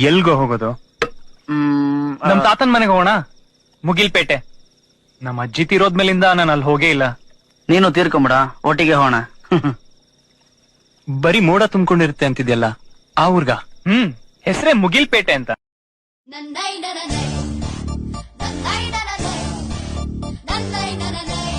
ಎಲ್ಗೋ ಹೋಗೋದು? ನಮ್ ತಾತನ್ ಮನೆಗೆ ಹೋಗೋಣ, ಮುಗಿಲ್ಪೇಟೆ. ನಮ್ಮ ಅಜ್ಜಿ ತೀರೋದ್ಮೇಲಿಂದ ನಾನು ಅಲ್ಲಿ ಹೋಗೇ ಇಲ್ಲ. ನೀನು ತೀರ್ಕೊಂಬಿಡ, ಒಟ್ಟಿಗೆ ಹೋಗೋಣ. ಬರೀ ಮೋಡ ತುಂಬಿಕೊಂಡಿರುತ್ತೆ ಅಂತಿದ್ಯಲ್ಲ, ಆ ಊರ್ಗ? ಹೆಸರೇ ಮುಗಿಲ್ಪೇಟೆ ಅಂತ. Nanday nanday, nanday nanday, nanday nanday.